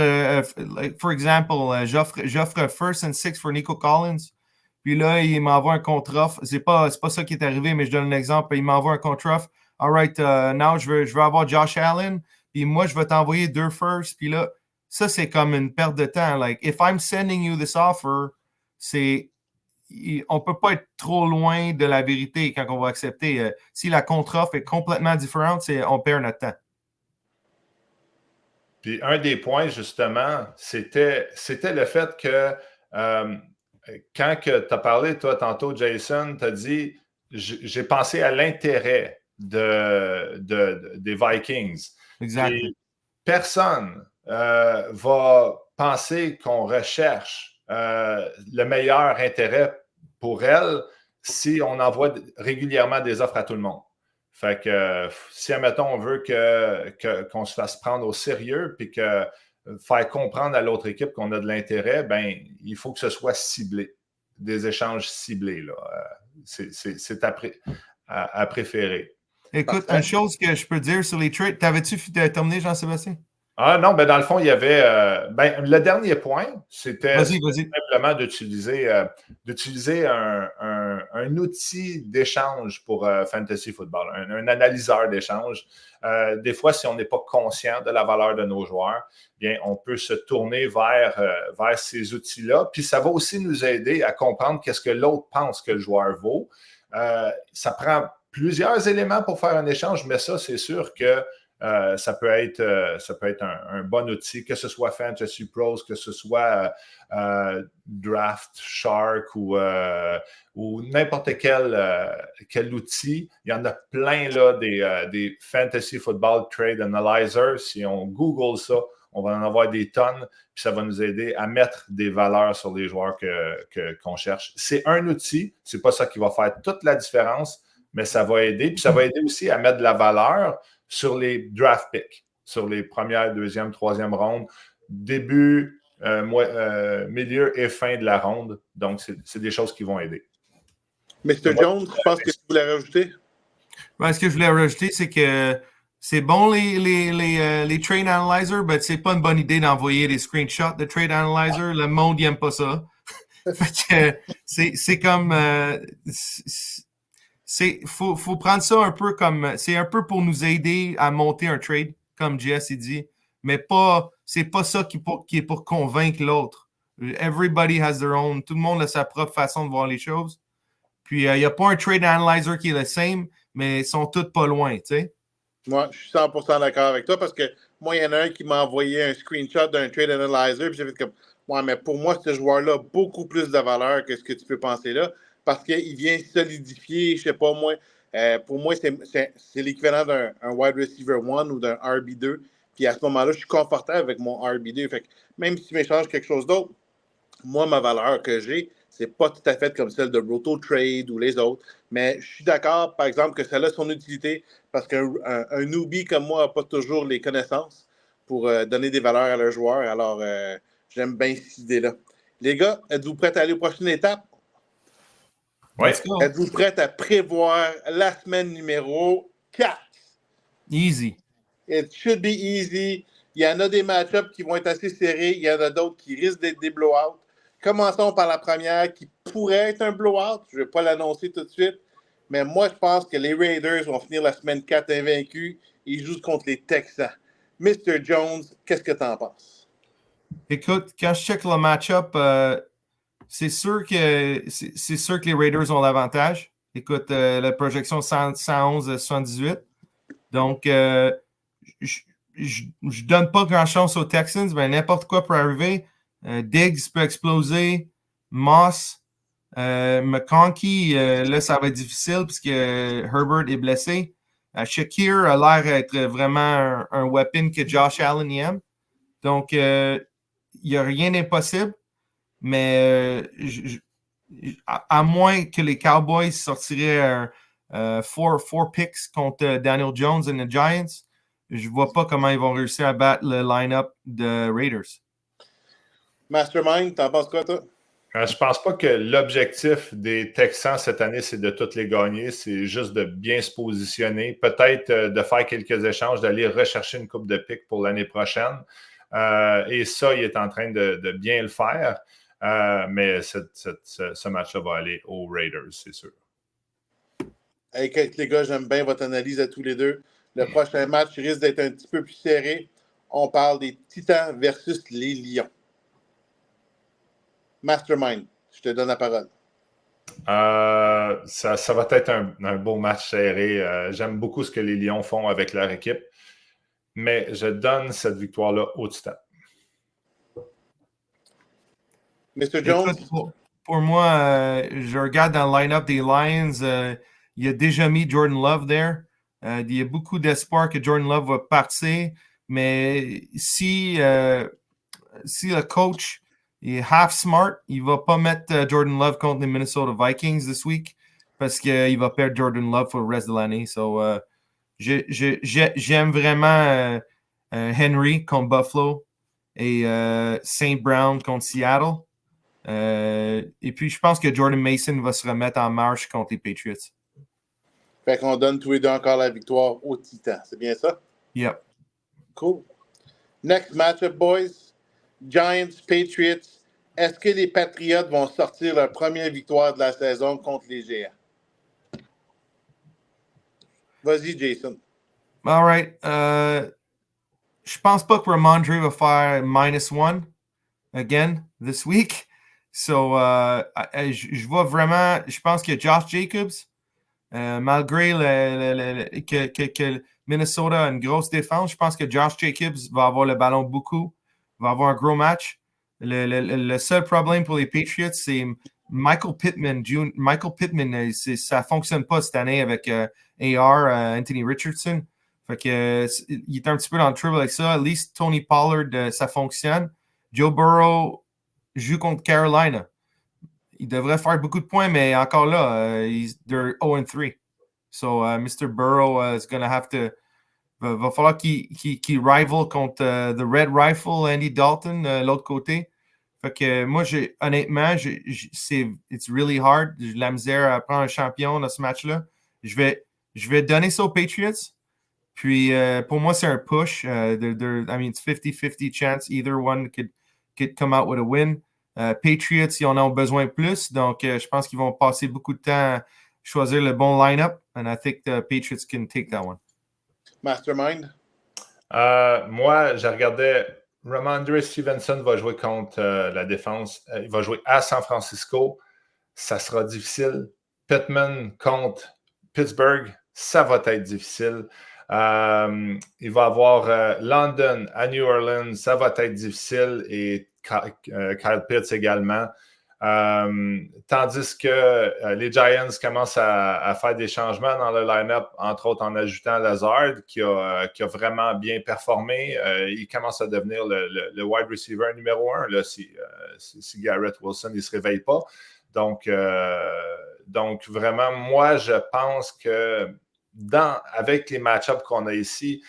for example, j'offre first and six for Nico Collins. Puis là, il m'envoie un contre-offre. C'est pas ça qui est arrivé, mais je donne un exemple. Il m'envoie un contre-offre. All right, now, je veux avoir Josh Allen. Puis moi, je vais t'envoyer 2 first. Puis là, ça, c'est comme une perte de temps. Like, if I'm sending you this offer, on peut pas être trop loin de la vérité quand on va accepter. Si la contre-offre est complètement différente, on perd notre temps. Puis un des points, justement, c'était le fait que quand tu as parlé, toi, tantôt, Jason, tu as dit j'ai pensé à l'intérêt des Vikings. Exactement. Puis, personne va penser qu'on recherche le meilleur intérêt pour elle si on envoie régulièrement des offres à tout le monde. Fait que si, admettons, on veut qu'on se fasse prendre au sérieux puis que faire comprendre à l'autre équipe qu'on a de l'intérêt, ben il faut que ce soit ciblé, des échanges ciblés. Là. C'est à préférer. Écoute, une chose que je peux dire sur les trades, t'avais-tu terminé, Jean-Sébastien? Ah non, ben dans le fond, il y avait... le dernier point, c'était simplement d'utiliser un outil d'échange pour Fantasy Football, un analyseur d'échange. Des fois, si on n'est pas conscient de la valeur de nos joueurs, bien, on peut se tourner vers ces outils-là. Puis ça va aussi nous aider à comprendre qu'est-ce que l'autre pense que le joueur vaut. Ça prend plusieurs éléments pour faire un échange, mais ça, c'est sûr que ça peut être un bon outil, que ce soit Fantasy Pros, que ce soit Draft Shark ou n'importe quel outil. Il y en a plein là, des Fantasy Football Trade Analyzer. Si on Google ça, on va en avoir des tonnes, puis ça va nous aider à mettre des valeurs sur les joueurs qu'on cherche. C'est un outil, c'est pas ça qui va faire toute la différence, mais ça va aider. Puis ça va aider aussi à mettre de la valeur sur les draft picks, sur les premières, deuxième, troisième rondes, début, milieu et fin de la ronde. Donc, c'est des choses qui vont aider. Mr. Jones, je pense que tu voulais rajouter? Ben, ce que je voulais rajouter, c'est que c'est bon les trade analyzers, mais c'est pas une bonne idée d'envoyer des screenshots de trade analyzer. Le monde n'aime pas ça. Fait que c'est comme... faut prendre ça un peu comme... C'est un peu pour nous aider à monter un trade, comme Jess dit, mais c'est pas ça qui est pour convaincre l'autre. Everybody has their own... Tout le monde a sa propre façon de voir les choses. Puis, il n'y a pas un trade analyzer qui est le same, mais ils sont tous pas loin, tu sais. Moi, je suis 100% d'accord avec toi parce que moi, il y en a un qui m'a envoyé un screenshot d'un trade analyzer, puis j'ai fait comme, ouais, mais pour moi, ce joueur-là a beaucoup plus de valeur que ce que tu peux penser là, parce qu'il vient solidifier, je sais pas moi, pour moi, c'est l'équivalent d'un wide receiver 1 ou d'un RB2, puis à ce moment-là, je suis confortable avec mon RB2, fait que même si tu m'échanges quelque chose d'autre, moi, ma valeur que j'ai, c'est pas tout à fait comme celle de Roto Trade ou les autres. Mais je suis d'accord, par exemple, que ça a son utilité parce qu'un newbie comme moi n'a pas toujours les connaissances pour donner des valeurs à leurs joueurs. Alors, j'aime bien cette idée-là. Les gars, êtes-vous prêts à aller aux prochaines étapes? Oui. Êtes-vous prêts à prévoir la semaine numéro 4? Easy. It should be easy. Il y en a des match-ups qui vont être assez serrés. Il y en a d'autres qui risquent d'être des blow-outs. Commençons par la première qui pourrait être un blowout. Je ne vais pas l'annoncer tout de suite. Mais moi, je pense que les Raiders vont finir la semaine 4 invaincus. Ils jouent contre les Texans. Mr. Jones, qu'est-ce que tu en penses? Écoute, quand je check le match-up, c'est sûr que les Raiders ont l'avantage. Écoute, la projection 111-78. Donc, je donne pas grand-chance aux Texans, mais n'importe quoi peut arriver. Diggs peut exploser. Moss, McConkey, là, ça va être difficile parce que Herbert est blessé. Shakir a l'air d'être vraiment un weapon que Josh Allen aime. Donc, il n'y a rien d'impossible. Mais à moins que les Cowboys sortiraient four picks contre Daniel Jones et les Giants, je ne vois pas comment ils vont réussir à battre le line-up de Raiders. Mastermind, t'en penses quoi, toi? Je pense pas que l'objectif des Texans cette année, c'est de toutes les gagner. C'est juste de bien se positionner. Peut-être de faire quelques échanges, d'aller rechercher une coupe de pick pour l'année prochaine. Et ça, il est en train de bien le faire. Mais ce match-là va aller aux Raiders, c'est sûr. Hey, les gars, j'aime bien votre analyse à tous les deux. Le prochain match risque d'être un petit peu plus serré. On parle des Titans versus les Lions. Mastermind, je te donne la parole. Ça va être un beau match serré. J'aime beaucoup ce que les Lions font avec leur équipe, mais je donne cette victoire-là aux Titans. Mr. Jones? Écoute, pour moi, je regarde dans le line-up des Lions, il a déjà mis Jordan Love there. Il y a beaucoup d'espoir que Jordan Love va partir, mais si le coach est half smart, il ne va pas mettre Jordan Love contre les Minnesota Vikings this week parce qu'il va perdre Jordan Love pour le reste de l'année. So, j'aime vraiment Henry contre Buffalo et St. Brown contre Seattle. Et puis, je pense que Jordan Mason va se remettre en marche contre les Patriots. Fait qu'on donne tous les deux encore la victoire aux Titans. C'est bien ça? Yep. Cool. Next matchup, boys. Giants, Patriots. Est-ce que les Patriots vont sortir leur première victoire de la saison contre les Géants? Vas-y, Jason. All right. Je pense pas que Ramondre va faire -1 again this week. So, je vois vraiment, je pense que Josh Jacobs, malgré que Minnesota a une grosse défense, je pense que Josh Jacobs va avoir le ballon beaucoup, va avoir un gros match. Le seul problème pour les Patriots, c'est Michael Pittman. Michael Pittman, ça ne fonctionne pas cette année avec AR, Anthony Richardson. Fait que, il est un petit peu dans le trouble avec ça. At least Tony Pollard, ça fonctionne. Joe Burrow joue contre Carolina. Il devrait faire beaucoup de points, mais encore là, they're 0-3. So, Mr. Burrow is going to have to... Va falloir qu'il rival contre the Red Rifle, Andy Dalton, l'autre côté. Fait que moi, honnêtement, it's really hard. J'ai de la misère à prendre un champion dans ce match-là. Je vais donner ça aux Patriots. Puis, pour moi, c'est un push. I mean, it's 50-50 chance. Either one could come out with a win. Patriots, ils en ont besoin plus. Donc, je pense qu'ils vont passer beaucoup de temps à choisir le bon line-up. And I think the Patriots can take that one. Mastermind? Moi, je regardais Ramondre Stevenson va jouer contre la défense. Il va jouer à San Francisco. Ça sera difficile. Pittman contre Pittsburgh. Ça va être difficile. Il va avoir London à New Orleans. Ça va être difficile. Et Kyle Pitts également. Tandis que les Giants commencent à faire des changements dans le line-up, entre autres en ajoutant Lazard, qui a vraiment bien performé. Il commence à devenir le wide receiver numéro 1 là, si Garrett Wilson ne se réveille pas. Donc, vraiment, moi, je pense que avec les match-ups qu'on a ici,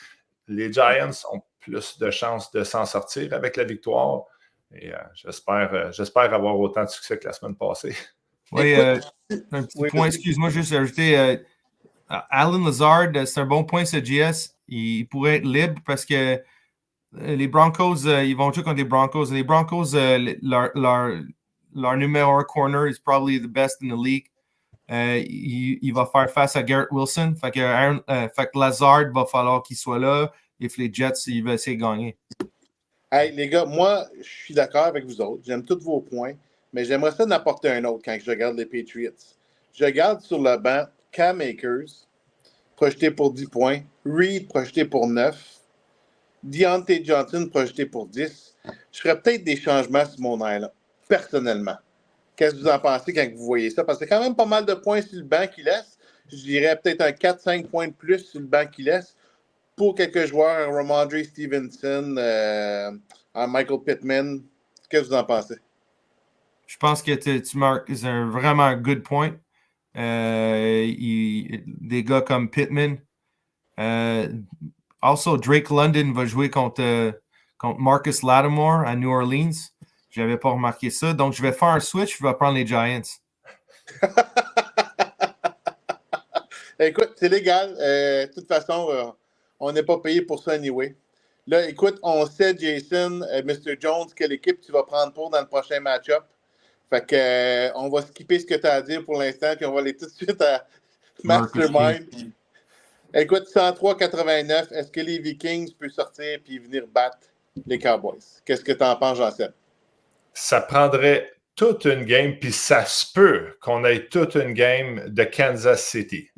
les Giants ont plus de chances de s'en sortir avec la victoire. Et j'espère avoir autant de succès que la semaine passée. Oui, un petit point, excuse-moi, juste ajouter Alan Lazard, c'est un bon point, ce GS. Il pourrait être libre parce que les Broncos, ils vont jouer contre les Broncos. Les Broncos, leur numéro 1 corner is probably the best in the league. Il va faire face à Garrett Wilson. Fait que Lazard va falloir qu'il soit là. Et les Jets, ils vont essayer de gagner. Hey, les gars, moi, je suis d'accord avec vous autres. J'aime tous vos points, mais j'aimerais ça d'apporter un autre quand je regarde les Patriots. Je regarde sur le banc Cam Akers, projeté pour 10 points. Reed, projeté pour 9. Deontay Johnson, projeté pour 10. Je ferais peut-être des changements sur mon aile, personnellement. Qu'est-ce que vous en pensez quand vous voyez ça? Parce que c'est quand même pas mal de points sur le banc qu'il laisse. Je dirais peut-être un 4-5 points de plus sur le banc qu'il laisse. Pour quelques joueurs, Ramondre Stevenson, Michael Pittman, qu'est-ce que vous en pensez? Je pense que tu marques vraiment un good point. Des gars comme Pittman. Also, Drake London va jouer contre Marcus Lattimore à New Orleans. Je n'avais pas remarqué ça. Donc, je vais faire un switch. Je vais prendre les Giants. Écoute, c'est légal. De toute façon, on n'est pas payé pour ça anyway. Là, écoute, on sait, Jason, Mr. Jones, quelle équipe tu vas prendre pour dans le prochain match-up. Fait que on va skipper ce que tu as à dire pour l'instant, puis on va aller tout de suite à Mastermind. Écoute, 103-89, est-ce que les Vikings peuvent sortir puis venir battre les Cowboys? Qu'est-ce que tu en penses, Jean-Seb? Ça prendrait toute une game, puis ça se peut qu'on ait toute une game de Kansas City.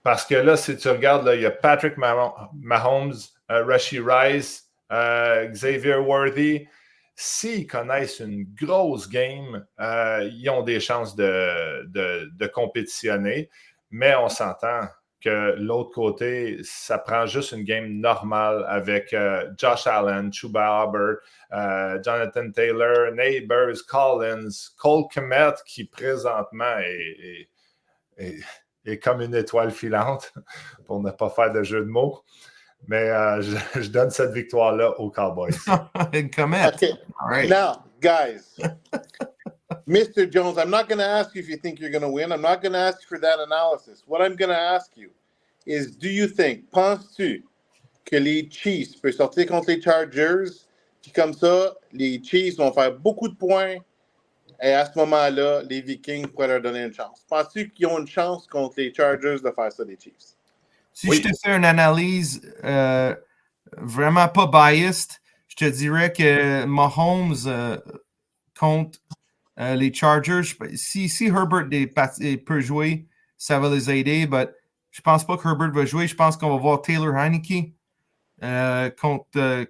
Parce que là, si tu regardes, là, il y a Patrick Mahomes, Rashee Rice, Xavier Worthy. S'ils connaissent une grosse game, ils ont des chances de compétitionner. Mais on s'entend que l'autre côté, ça prend juste une game normale avec Josh Allen, Chuba Hubbard, Jonathan Taylor, Neighbors, Collins, Cole Kmet, qui présentement est comme une étoile filante, pour ne pas faire de jeu de mots. Mais je donne cette victoire-là aux Cowboys. Kmet. Okay. Right. Now, guys, Mr. Jones, I'm not going to ask you if you think you're going to win. I'm not going to ask you for that analysis. What I'm going to ask you is, do you think, penses-tu que les Chiefs peuvent sortir contre les Chargers, puis comme ça, les Chiefs vont faire beaucoup de points, et à ce moment-là, les Vikings pourraient leur donner une chance? Penses-tu qu'ils ont une chance contre les Chargers de faire ça, les Chiefs? Si je te fais une analyse vraiment pas biased, je te dirais que Mahomes contre les Chargers, si Herbert peut jouer, ça va les aider, mais je pense pas que Herbert va jouer. Je pense qu'on va voir Taylor Heineke contre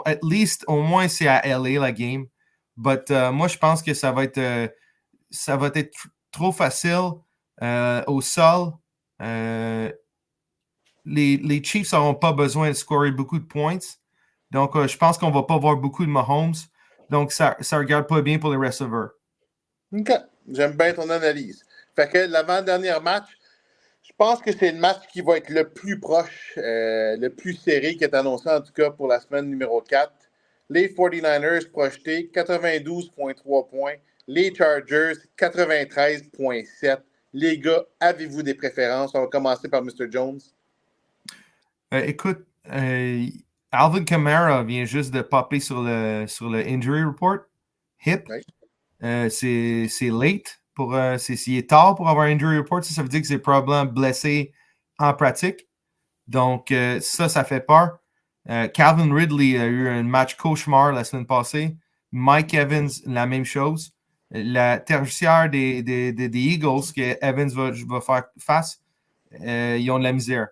at least, au moins c'est à LA la game. But moi, je pense que ça va être trop facile au sol. Les Chiefs n'auront pas besoin de scorer beaucoup de points. Donc, je pense qu'on ne va pas voir beaucoup de Mahomes. Donc, ça ne regarde pas bien pour les receveurs. OK. J'aime bien ton analyse. Fait que l'avant-dernier match, je pense que c'est le match qui va être le plus proche, le plus serré qui est annoncé, en tout cas, pour la semaine numéro 4. Les 49ers projetés 92,3 points. Les Chargers 93,7. Les gars, avez-vous des préférences? On va commencer par Mr. Jones. Écoute, Alvin Kamara vient juste de popper sur le injury report. Hip. Oui. C'est late. S'il est tard pour avoir un injury report, ça veut dire que c'est probablement blessé en pratique. Donc, ça fait peur. Calvin Ridley a eu un match cauchemar la semaine passée. Mike Evans, la même chose. La tertiaire des Eagles que Evans va faire face, ils ont de la misère.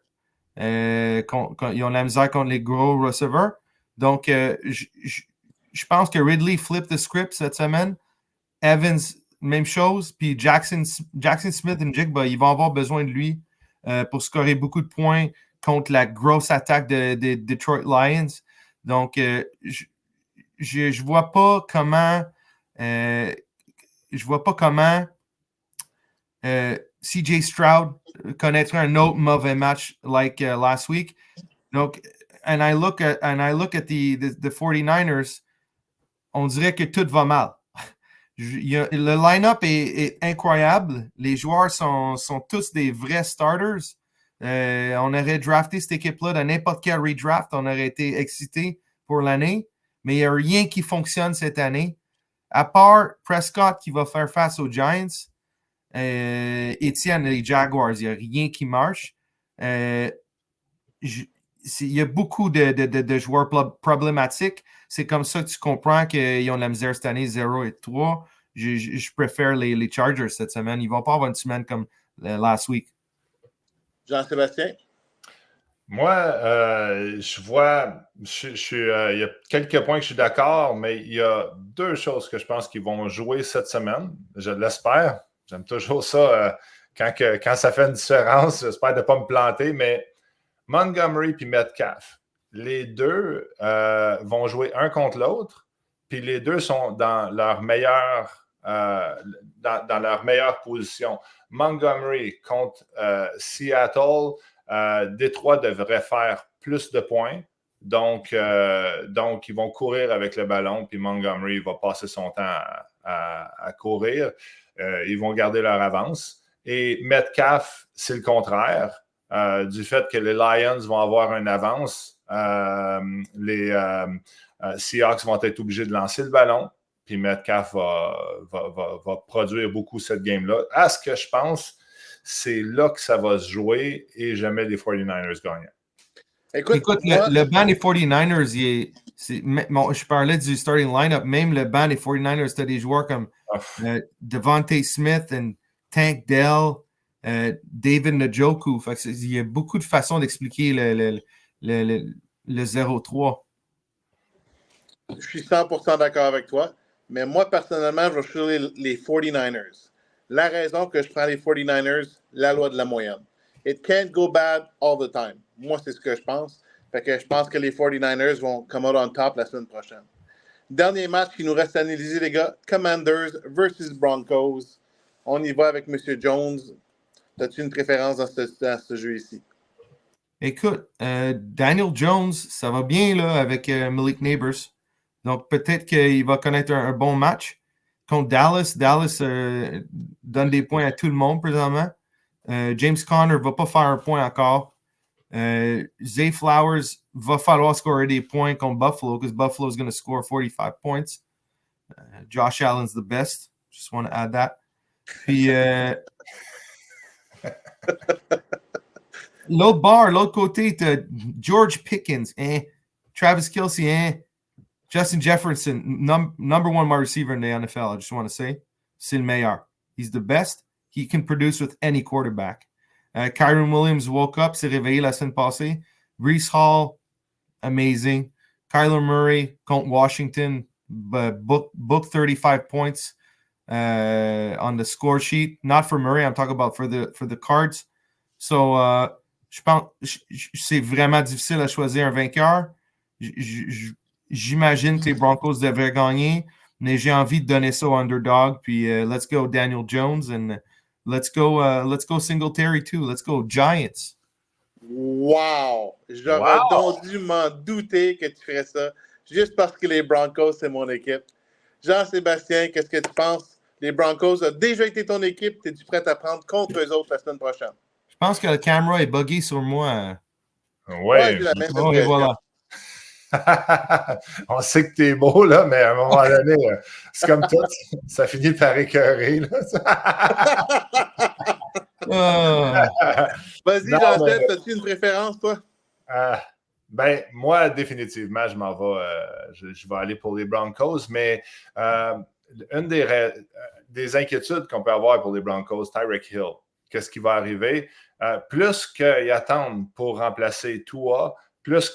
Ils ont de la misère contre les gros receveurs. Donc, je pense que Ridley flip the script cette semaine. Evans, même chose. Puis Jackson Smith et Jigba, ils vont avoir besoin de lui pour scorer beaucoup de points contre la grosse attaque de Detroit Lions. Donc, je vois pas comment CJ Stroud connaîtrait un autre mauvais match like last week. Donc, and I look at the 49ers, on dirait que tout va mal. Le line-up est incroyable. Les joueurs sont tous des vrais starters. On aurait drafté cette équipe-là dans n'importe quel redraft. On aurait été excité pour l'année. Mais il n'y a rien qui fonctionne cette année. À part Prescott qui va faire face aux Giants, Etienne et les Jaguars, il n'y a rien qui marche. Il y a beaucoup de joueurs problématiques. C'est comme ça que tu comprends qu'ils ont de la misère cette année, 0 et 3. Je préfère les Chargers cette semaine. Ils ne vont pas avoir une semaine comme last week. Jean-Sébastien? Moi, je vois, il y a quelques points que je suis d'accord, mais il y a deux choses que je pense qu'ils vont jouer cette semaine. Je l'espère. J'aime toujours ça quand ça fait une différence. J'espère ne pas me planter, mais Montgomery puis Metcalf, les deux vont jouer un contre l'autre, puis les deux sont dans leur meilleure dans leur meilleure position. Montgomery contre Seattle, Détroit devrait faire plus de points. Donc, ils vont courir avec le ballon, puis Montgomery va passer son temps à courir. Ils vont garder leur avance. Et Metcalf, c'est le contraire. Du fait que les Lions vont avoir une avance, les Seahawks vont être obligés de lancer le ballon, puis Metcalf va produire beaucoup cette game-là. À ce que je pense, c'est là que ça va se jouer et je mets les 49ers gagnants. Écoute, le banc des 49ers, je parlais du starting lineup, même le banc des 49ers, tu as des joueurs comme Devontae Smith et Tank Dell, David Njoku. Il y a beaucoup de façons d'expliquer le 0-3. Je suis 100% d'accord avec toi, mais moi, personnellement, je vais choisir les 49ers. La raison que je prends les 49ers, la loi de la moyenne. It can't go bad all the time. Moi, c'est ce que je pense. Fait que je pense que les 49ers vont come out on top la semaine prochaine. Dernier match qui nous reste à analyser, les gars. Commanders versus Broncos. On y va avec M. Jones. As-tu une préférence dans ce jeu ici? Écoute, Daniel Jones, ça va bien là, avec Malik Neighbors. Donc, peut-être qu'il va connaître un bon match. Contre Dallas, donne des points à tout le monde présentement. James Conner ne va pas faire un point encore. Zay Flowers va falloir scorer des points contre Buffalo because Buffalo is going to score 45 points. Josh Allen's the best. Just want to add that. Puis, l'autre côté, tu as George Pickens, Travis Kelce, Justin Jefferson, number one wide receiver in the NFL, I just want to say. C'est le meilleur. He's the best. He can produce with any quarterback. Kyron Williams woke up, s'est réveillé la semaine passée. Breece Hall, amazing. Kyler Murray contre Washington, book 35 points on the score sheet. Not for Murray, I'm talking about for the Cards. So, je pense c'est vraiment difficile à choisir un vainqueur. J'imagine que les Broncos devraient gagner, mais j'ai envie de donner ça au underdog. Puis let's go Daniel Jones and let's go Singletary too. Let's go Giants. Wow! J'aurais donc dû m'en douter que tu ferais ça, juste parce que les Broncos, c'est mon équipe. Jean-Sébastien, qu'est-ce que tu penses? Les Broncos ont déjà été ton équipe. Es-tu prêt à prendre contre eux autres la semaine prochaine? Je pense que la caméra est buggy sur moi. Ouais, j'ai la même et voilà. On sait que t'es beau, là, mais à un moment donné, c'est comme tout, ça finit par écœurer. Vas-y, Jean-Seb, as-tu une préférence, toi? Ben, moi, définitivement, je m'en vais. Je vais aller pour les Broncos, mais une des inquiétudes qu'on peut avoir pour les Broncos, Tyreek Hill, qu'est-ce qui va arriver? Plus qu'ils attendent pour remplacer Tua, plus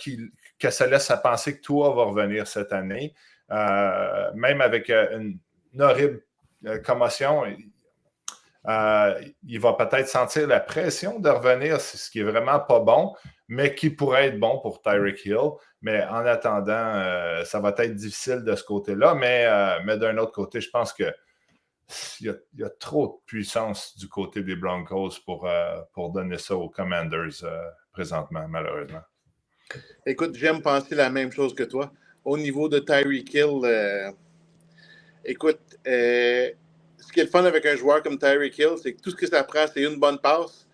que ça laisse à penser que Tua va revenir cette année, même avec une horrible commotion. Il va peut-être sentir la pression de revenir, ce qui est vraiment pas bon, mais qui pourrait être bon pour Tyreek Hill. Mais en attendant, ça va être difficile de ce côté-là. Mais d'un autre côté, je pense qu'il y a trop de puissance du côté des Broncos pour donner ça aux Commanders présentement, malheureusement. Écoute, j'aime penser la même chose que toi. Au niveau de Tyreek Hill, écoute, ce qui est le fun avec un joueur comme Tyreek Hill, c'est que tout ce que ça prend, c'est une bonne passe,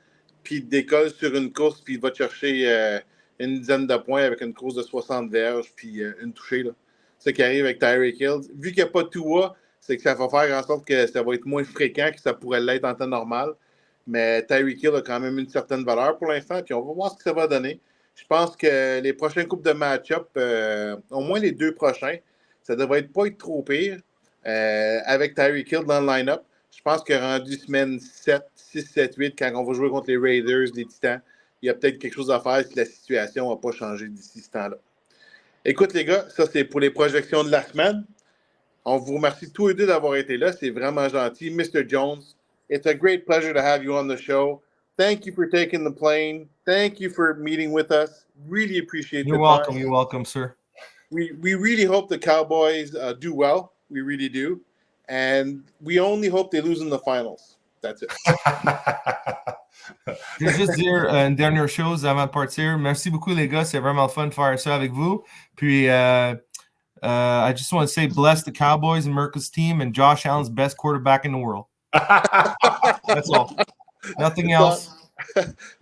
puis il décolle sur une course, puis il va te chercher une dizaine de points avec une course de 60 verges, puis une touchée. Là. Ce qui arrive avec Tyreek Hill. Vu qu'il n'y a pas de Tua, c'est que ça va faire en sorte que ça va être moins fréquent que ça pourrait l'être en temps normal. Mais Tyreek Hill a quand même une certaine valeur pour l'instant, puis on va voir ce que ça va donner. Je pense que les prochaines coupes de match-up, au moins les 2 prochains, ça devrait pas être trop pire avec Tyreek Hill dans le line-up. Je pense que rendu semaine 7, 6, 7, 8, quand on va jouer contre les Raiders, les Titans, il y a peut-être quelque chose à faire si la situation n'a pas changé d'ici ce temps-là. Écoute les gars, ça c'est pour les projections de la semaine. On vous remercie tous les deux d'avoir été là. C'est vraiment gentil. Mr. Jones, it's a great pleasure to have you on the show. Thank you for taking the plane. Thank you for meeting with us. Really appreciate You're welcome. You're welcome, sir. We really hope the Cowboys do well. We really do. And we only hope they lose in the finals. That's it. Je veux juste dire une dernière chose avant de partir. Merci beaucoup, les gars. C'est vraiment fun de faire ça avec vous. Puis, I just want to say, bless the Cowboys and Merkel's team and Josh Allen's best quarterback in the world. That's all. Nothing else.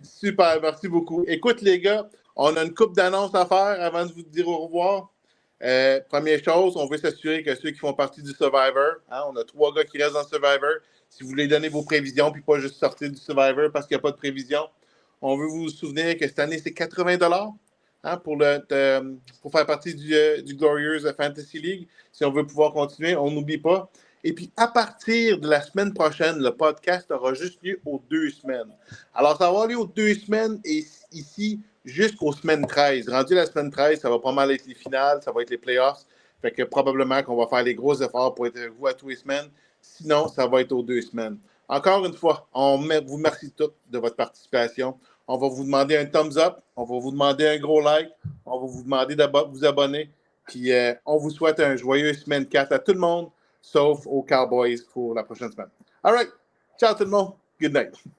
Super, merci beaucoup. Écoute, les gars, on a une couple d'annonces à faire avant de vous dire au revoir. Première chose, on veut s'assurer que ceux qui font partie du Survivor, on a 3 gars qui restent dans le Survivor. Si vous voulez donner vos prévisions, puis pas juste sortir du Survivor parce qu'il n'y a pas de prévision, on veut vous souvenir que cette année, c'est 80$ pour faire partie du Glorious Fantasy League. Si on veut pouvoir continuer, on n'oublie pas. Et puis, à partir de la semaine prochaine, le podcast aura juste lieu aux 2 semaines. Alors, ça va aller aux 2 semaines et ici, jusqu'aux semaines 13. Rendu la semaine 13, ça va pas mal être les finales, ça va être les playoffs. Fait que probablement qu'on va faire les gros efforts pour être avec vous à tous les semaines. Sinon, ça va être aux 2 semaines. Encore une fois, vous remercie toutes de votre participation. On va vous demander un thumbs up, on va vous demander un gros like, on va vous demander de vous abonner. Puis, on vous souhaite un joyeux semaine 4 à tout le monde, sauf aux Cowboys pour la prochaine semaine. All right. Ciao tout le monde. Good night.